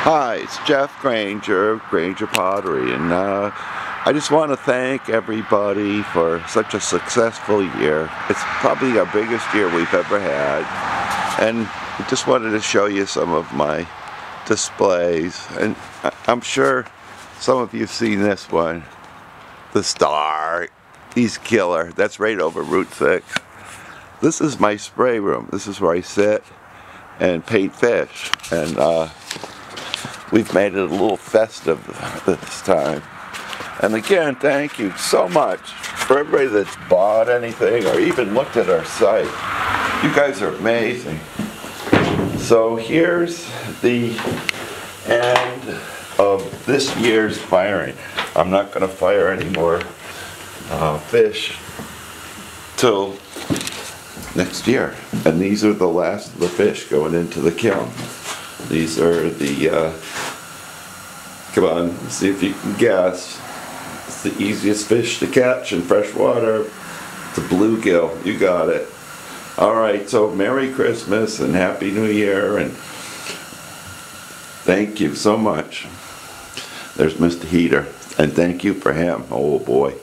Hi, it's Jeff Granger of Granger Pottery, and I just want to thank everybody for such a successful year. It's probably our biggest year we've ever had, and I just wanted to show you some of my displays, and I'm sure some of you have seen this one, the star. He's killer. That's right over Route 6. This is my spray room. This is where I sit and paint fish, and we've made it a little festive this time. And again, thank you so much for everybody that's bought anything or even looked at our site. You guys are amazing. So here's the end of this year's firing. I'm not going to fire any more fish till next year. And these are the last of the fish going into the kiln. These are the, come on, see if you can guess. It's the easiest fish to catch in fresh water. It's a bluegill. You got it. Alright, so Merry Christmas and Happy New Year, and thank you so much. There's Mr. Heater, and thank you for him. Oh boy.